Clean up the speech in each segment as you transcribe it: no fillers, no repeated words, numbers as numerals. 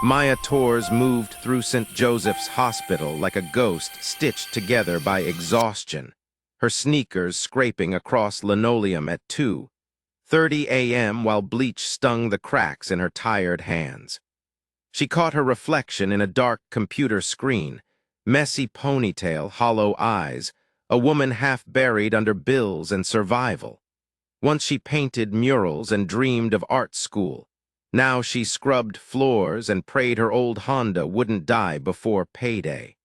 Maya Torres moved through St. Joseph's Hospital like a ghost stitched together by exhaustion, her sneakers scraping across linoleum at 2:30 a.m. while bleach stung the cracks in her tired hands. She caught her reflection in a dark computer screen, messy ponytail, hollow eyes, a woman half buried under bills and survival. Once she painted murals and dreamed of art school. Now she scrubbed floors and prayed her old Honda wouldn't die before payday.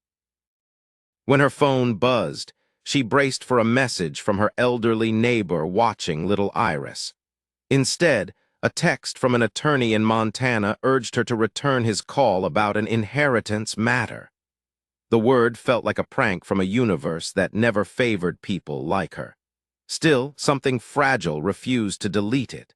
When her phone buzzed, she braced for a message from her elderly neighbor watching little Iris. Instead, a text from an attorney in Montana urged her to return his call about an inheritance matter. The word felt like a prank from a universe that never favored people like her. Still, something fragile refused to delete it.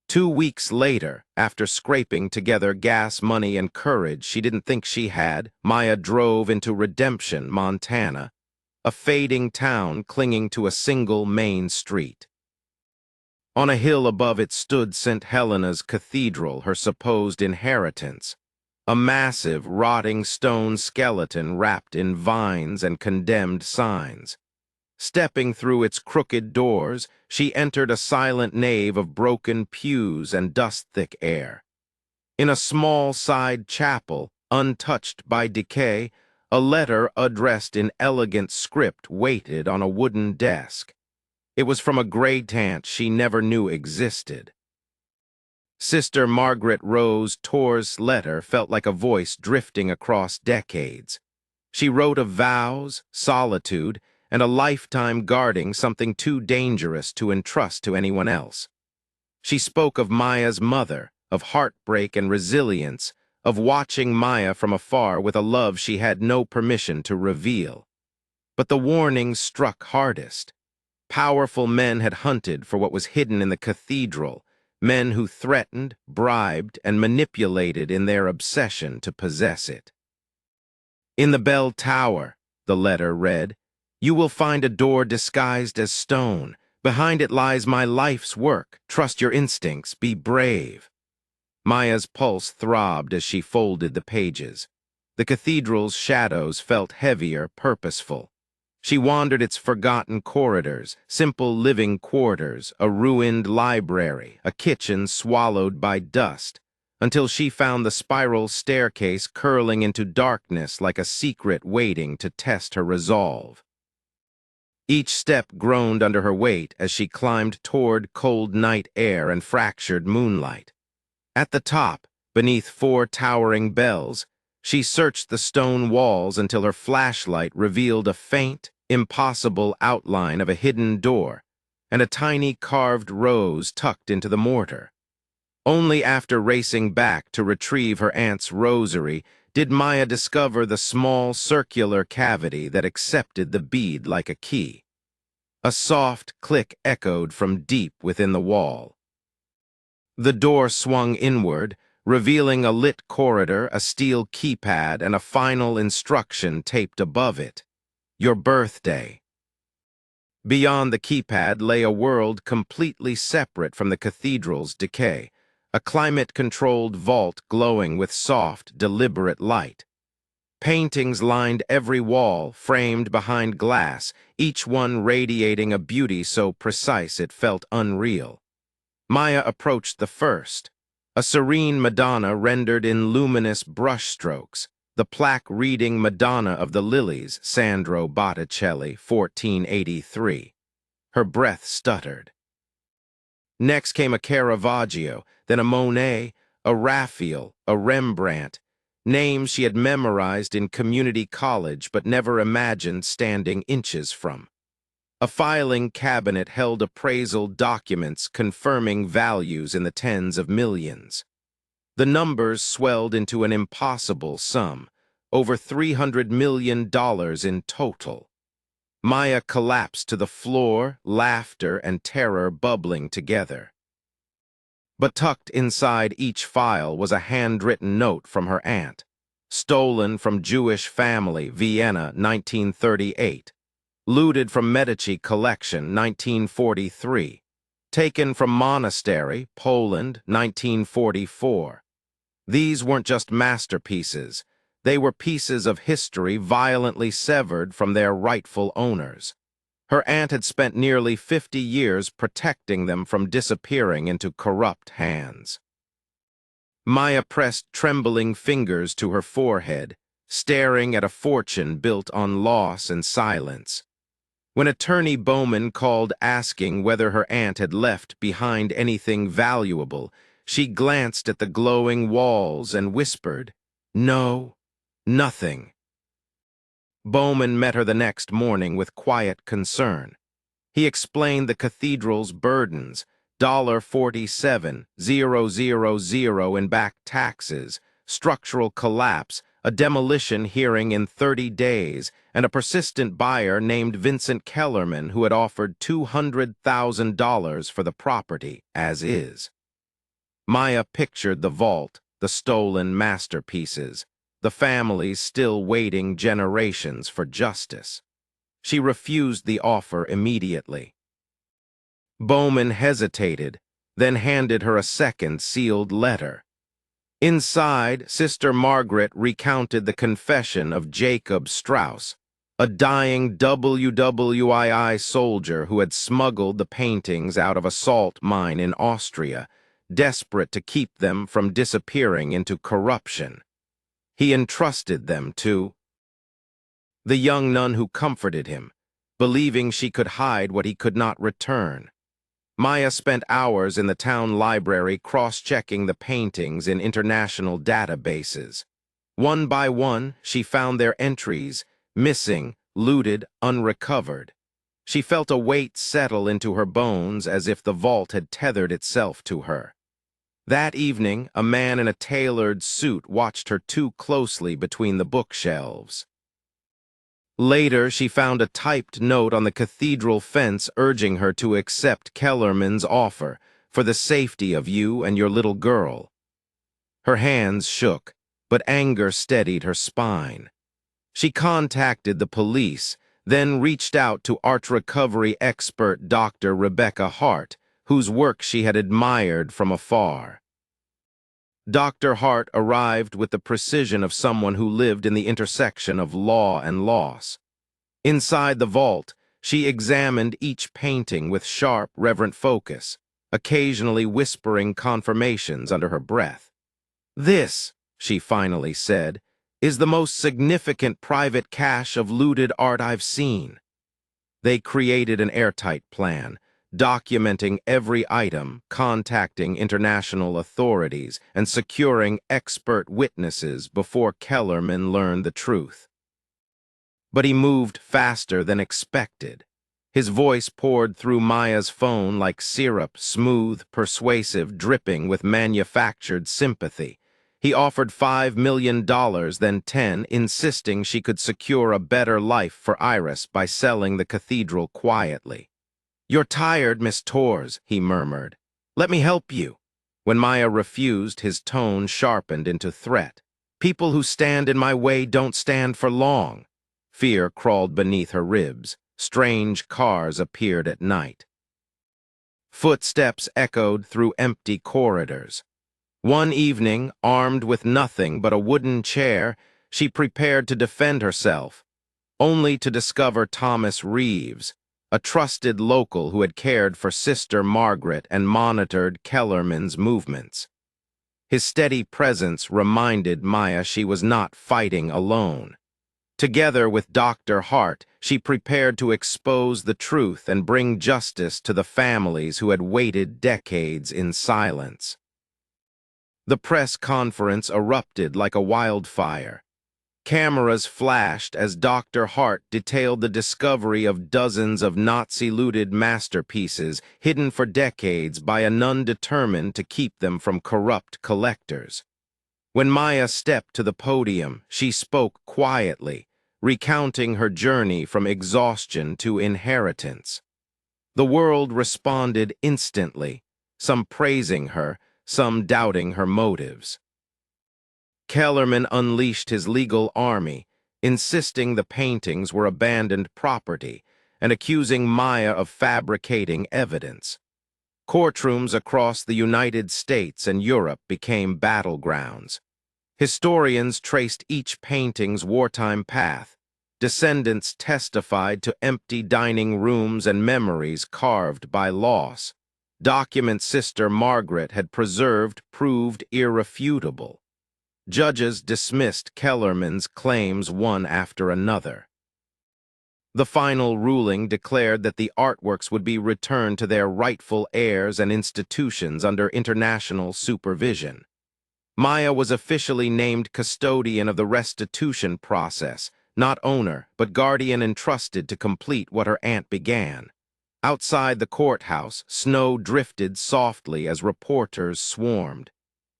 2 weeks later, after scraping together gas money and courage she didn't think she had, Maya drove into Redemption, Montana, a fading town clinging to a single main street. On a hill above it stood St. Helena's Cathedral, her supposed inheritance, a massive, rotting stone skeleton wrapped in vines and condemned signs. Stepping through its crooked doors, she entered a silent nave of broken pews and dust-thick air. In a small side chapel, untouched by decay, a letter addressed in elegant script waited on a wooden desk. It was from a great aunt she never knew existed. Sister Margaret Rose Torr's letter felt like a voice drifting across decades. She wrote of vows, solitude, and a lifetime guarding something too dangerous to entrust to anyone else. She spoke of Maya's mother, of heartbreak and resilience, of watching Maya from afar with a love she had no permission to reveal. But the warnings struck hardest. Powerful men had hunted for what was hidden in the cathedral, men who threatened, bribed, and manipulated in their obsession to possess it. "In the bell tower," the letter read, "you will find a door disguised as stone. Behind it lies my life's work. Trust your instincts. Be brave." Maya's pulse throbbed as she folded the pages. The cathedral's shadows felt heavier, purposeful. She wandered its forgotten corridors, simple living quarters, a ruined library, a kitchen swallowed by dust, until she found the spiral staircase curling into darkness like a secret waiting to test her resolve. Each step groaned under her weight as she climbed toward cold night air and fractured moonlight. At the top, beneath 4 towering bells, she searched the stone walls until her flashlight revealed a faint, impossible outline of a hidden door and a tiny carved rose tucked into the mortar. Only after racing back to retrieve her aunt's rosary did Maya discover the small circular cavity that accepted the bead like a key. A soft click echoed from deep within the wall. The door swung inward, revealing a lit corridor, a steel keypad, and a final instruction taped above it: "Your birthday." Beyond the keypad lay a world completely separate from the cathedral's decay, a climate-controlled vault glowing with soft, deliberate light. Paintings lined every wall, framed behind glass, each one radiating a beauty so precise it felt unreal. Maya approached the first, a serene Madonna rendered in luminous brushstrokes, the plaque reading Madonna of the Lilies, Sandro Botticelli, 1483. Her breath stuttered. Next came a Caravaggio, then a Monet, a Raphael, a Rembrandt, names she had memorized in community college but never imagined standing inches from. A filing cabinet held appraisal documents confirming values in the tens of millions. The numbers swelled into an impossible sum, over $300 million in total. Maya collapsed to the floor, laughter and terror bubbling together. But tucked inside each file was a handwritten note from her aunt, stolen from Jewish family, Vienna, 1938, looted from Medici collection, 1943, taken from monastery, Poland, 1944. These weren't just masterpieces. They were pieces of history violently severed from their rightful owners. Her aunt had spent nearly 50 years protecting them from disappearing into corrupt hands. Maya pressed trembling fingers to her forehead, staring at a fortune built on loss and silence. When Attorney Bowman called asking whether her aunt had left behind anything valuable, she glanced at the glowing walls and whispered, "No, nothing." Bowman met her the next morning with quiet concern. He explained the cathedral's burdens, $47,000 in back taxes, structural collapse, a demolition hearing in 30 days, and a persistent buyer named Vincent Kellerman who had offered $200,000 for the property as is. Maya pictured the vault, the stolen masterpieces, the families still waiting generations for justice. She refused the offer immediately. Bowman hesitated, then handed her a second sealed letter. Inside, Sister Margaret recounted the confession of Jacob Strauss, a dying WWII soldier who had smuggled the paintings out of a salt mine in Austria, desperate to keep them from disappearing into corruption. He entrusted them to the young nun who comforted him, believing she could hide what he could not return. Maya spent hours in the town library cross-checking the paintings in international databases. One by one, she found their entries, missing, looted, unrecovered. She felt a weight settle into her bones as if the vault had tethered itself to her. That evening, a man in a tailored suit watched her too closely between the bookshelves. Later, she found a typed note on the cathedral fence urging her to accept Kellerman's offer for the safety of you and your little girl. Her hands shook, but anger steadied her spine. She contacted the police, then reached out to art recovery expert Dr. Rebecca Hart, whose work she had admired from afar. Dr. Hart arrived with the precision of someone who lived in the intersection of law and loss. Inside the vault, she examined each painting with sharp, reverent focus, occasionally whispering confirmations under her breath. "This," she finally said, "is the most significant private cache of looted art I've seen." They created an airtight plan, documenting every item, contacting international authorities, and securing expert witnesses before Kellerman learned the truth. But he moved faster than expected. His voice poured through Maya's phone like syrup, smooth, persuasive, dripping with manufactured sympathy. He offered $5 million, then 10, insisting she could secure a better life for Iris by selling the cathedral quietly. "You're tired, Miss Torres," he murmured. "Let me help you." When Maya refused, his tone sharpened into threat. "People who stand in my way don't stand for long." Fear crawled beneath her ribs. Strange cars appeared at night. Footsteps echoed through empty corridors. One evening, armed with nothing but a wooden chair, she prepared to defend herself, only to discover Thomas Reeves, a trusted local who had cared for Sister Margaret and monitored Kellerman's movements. His steady presence reminded Maya she was not fighting alone. Together with Dr. Hart, she prepared to expose the truth and bring justice to the families who had waited decades in silence. The press conference erupted like a wildfire. Cameras flashed as Dr. Hart detailed the discovery of dozens of Nazi-looted masterpieces hidden for decades by a nun determined to keep them from corrupt collectors. When Maya stepped to the podium, she spoke quietly, recounting her journey from exhaustion to inheritance. The world responded instantly, some praising her, some doubting her motives. Kellerman unleashed his legal army, insisting the paintings were abandoned property and accusing Maya of fabricating evidence. Courtrooms across the United States and Europe became battlegrounds. Historians traced each painting's wartime path. Descendants testified to empty dining rooms and memories carved by loss. Documents Sister Margaret had preserved proved irrefutable. Judges dismissed Kellerman's claims one after another. The final ruling declared that the artworks would be returned to their rightful heirs and institutions under international supervision. Maya was officially named custodian of the restitution process, not owner, but guardian entrusted to complete what her aunt began. Outside the courthouse, snow drifted softly as reporters swarmed.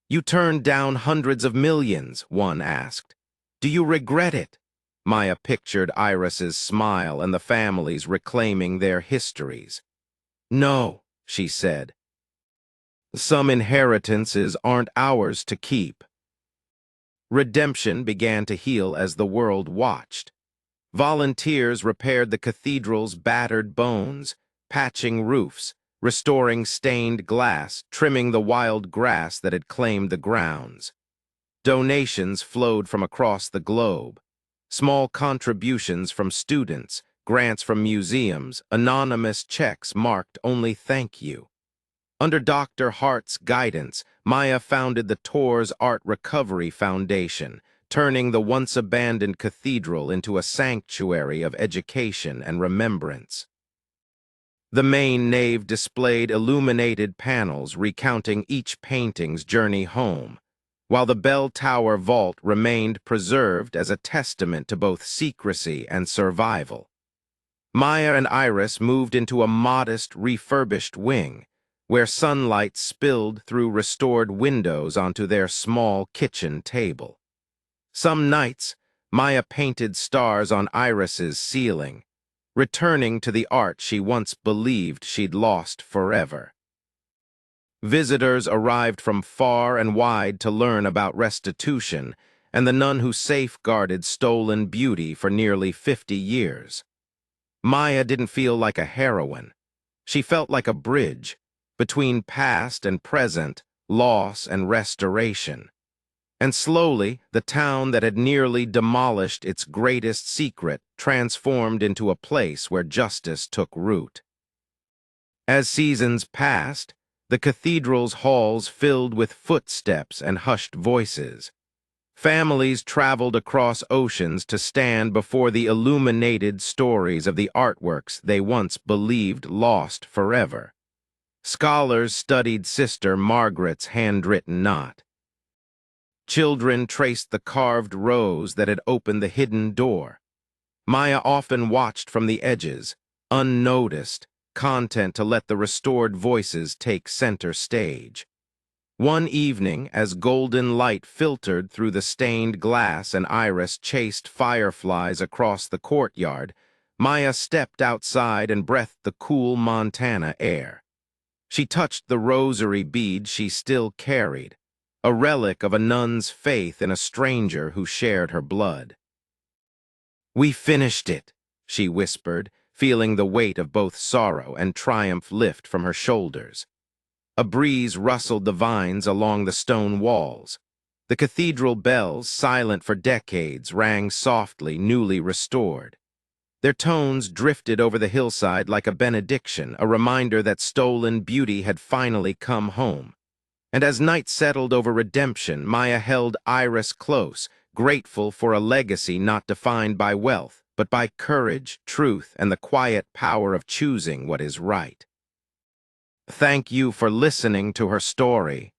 "You turned down hundreds of millions," one asked. "Do you regret it?" Maya pictured Iris's smile and the families reclaiming their histories. "No," she said. "Some inheritances aren't ours to keep." Redemption began to heal as the world watched. Volunteers repaired the cathedral's battered bones, patching roofs, restoring stained glass, trimming the wild grass that had claimed the grounds. Donations flowed from across the globe. Small contributions from students, grants from museums, anonymous checks marked only "thank you." Under Dr. Hart's guidance, Maya founded the Tours Art Recovery Foundation, turning the once-abandoned cathedral into a sanctuary of education and remembrance. The main nave displayed illuminated panels recounting each painting's journey home, while the bell tower vault remained preserved as a testament to both secrecy and survival. Maya and Iris moved into a modest, refurbished wing, where sunlight spilled through restored windows onto their small kitchen table. Some nights, Maya painted stars on Iris's ceiling, returning to the art she once believed she'd lost forever. Visitors arrived from far and wide to learn about restitution and the nun who safeguarded stolen beauty for nearly 50 years. Maya didn't feel like a heroine. She felt like a bridge between past and present, loss and restoration. And slowly, the town that had nearly demolished its greatest secret transformed into a place where justice took root. As seasons passed, the cathedral's halls filled with footsteps and hushed voices. Families traveled across oceans to stand before the illuminated stories of the artworks they once believed lost forever. Scholars studied Sister Margaret's handwritten knot. Children traced the carved rose that had opened the hidden door. Maya often watched from the edges, unnoticed, content to let the restored voices take center stage. One evening, as golden light filtered through the stained glass and Iris chased fireflies across the courtyard, Maya stepped outside and breathed the cool Montana air. She touched the rosary bead she still carried, a relic of a nun's faith in a stranger who shared her blood. "We finished it," she whispered, feeling the weight of both sorrow and triumph lift from her shoulders. A breeze rustled the vines along the stone walls. The cathedral bells, silent for decades, rang softly, newly restored. Their tones drifted over the hillside like a benediction, a reminder that stolen beauty had finally come home. And as night settled over redemption, Maya held Iris close, grateful for a legacy not defined by wealth, but by courage, truth, and the quiet power of choosing what is right. Thank you for listening to her story.